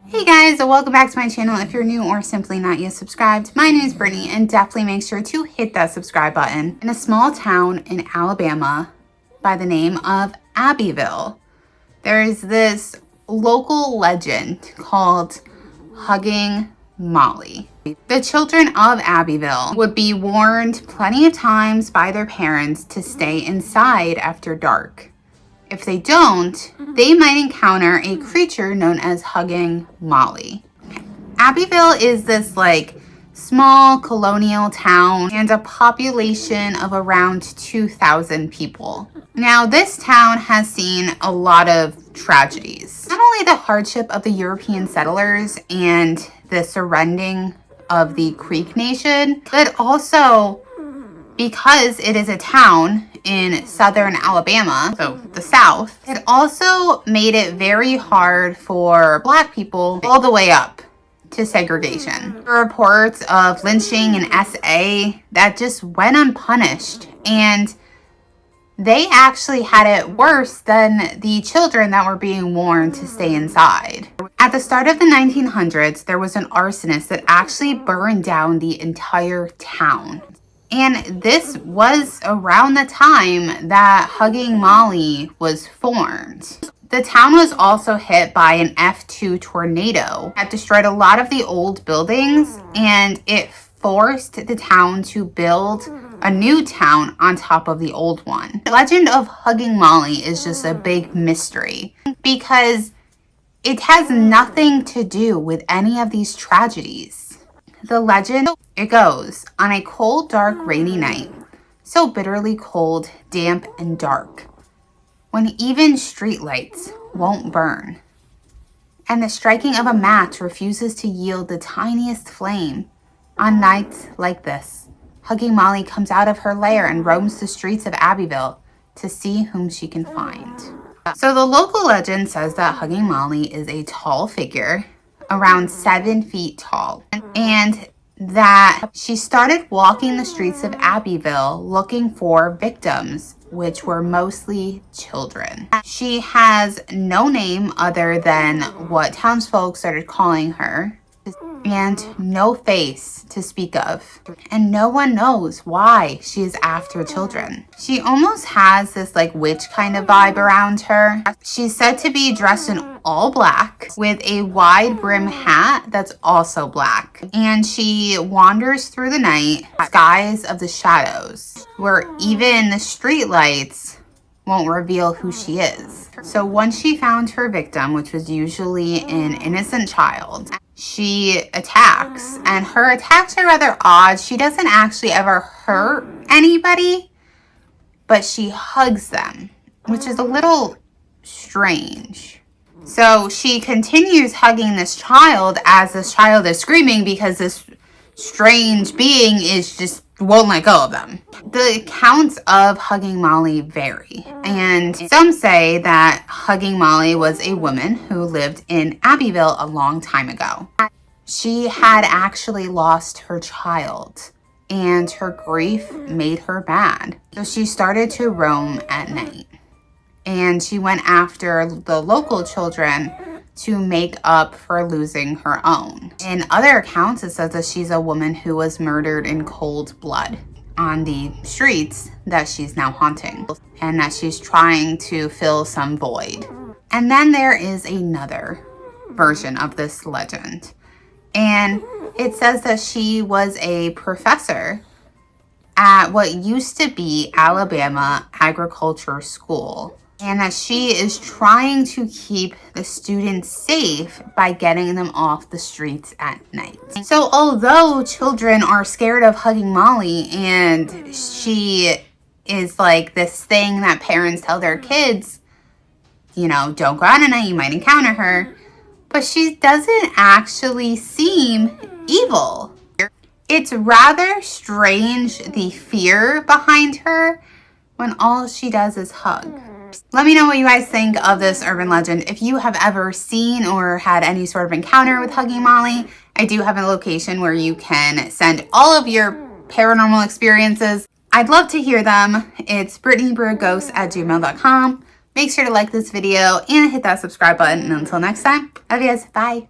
Hey guys, welcome back to my channel. If you're new or simply not yet subscribed, my name is Brittany, and definitely make sure to hit that subscribe button. In a small town in Alabama by the name of Abbeville, there's this local legend called Huggin Molly. The children of Abbeville would be warned plenty of times by their parents to stay inside after dark. If they don't, they might encounter a creature known as Huggin Molly. Abbeville is this small colonial town and a population of around 2,000 people. Now, this town has seen a lot of tragedies. Not only the hardship of the European settlers and the surrendering of the Creek Nation, but also because it is a town in southern Alabama, so the South, it also made it very hard for Black people all the way up to segregation. There were reports of lynching and SA that just went unpunished, and they actually had it worse than the children that were being warned to stay inside. At the start of the 1900s, there was an arsonist that actually burned down the entire town. And this was around the time that Huggin Molly was formed. The town was also hit by an F2 tornado that destroyed a lot of the old buildings, and it forced the town to build a new town on top of the old one. The legend of Huggin Molly is just a big mystery because it has nothing to do with any of these tragedies. The legend, it goes, on a cold, dark, rainy night, so bitterly cold, damp, and dark, when even streetlights won't burn, and the striking of a match refuses to yield the tiniest flame, on nights like this, Huggin Molly comes out of her lair and roams the streets of Abbeville to see whom she can find. So the local legend says that Huggin Molly is a tall figure, around 7 feet tall, and that she started walking the streets of Abbeville looking for victims, which were mostly children. She has no name other than what townsfolk started calling her, and no face to speak of, and no one knows why she is after children. She almost has this witch kind of vibe around her. She's said to be dressed in all black with a wide brim hat that's also black, and she wanders through the night, skies of the shadows, where even the street lights won't reveal who she is. So once she found her victim, which was usually an innocent child, she attacks, and her attacks are rather odd. She doesn't actually ever hurt anybody, but she hugs them, which is a little strange. So she continues hugging this child as this child is screaming because this strange being won't let go of them. The accounts of Huggin Molly vary, and some say that Huggin Molly was a woman who lived in Abbeville a long time ago. She had actually lost her child, and her grief made her mad. So she started to roam at night, and she went after the local children to make up for losing her own. In other accounts, it says that she's a woman who was murdered in cold blood on the streets that she's now haunting, and that she's trying to fill some void. And then there is another version of this legend, and it says that she was a professor at what used to be Alabama Agriculture School, and that she is trying to keep the students safe by getting them off the streets at night. So although children are scared of Huggin Molly, and she is this thing that parents tell their kids, don't go out at night, you might encounter her, but she doesn't actually seem evil. It's rather strange, the fear behind her, when all she does is hug. Let me know what you guys think of this urban legend. If you have ever seen or had any sort of encounter with Huggin Molly, I do have a location where you can send all of your paranormal experiences. I'd love to hear them. It's BrittanyBriereGhosts@gmail.com. Make sure to like this video and hit that subscribe button. And until next time, love you guys. Bye.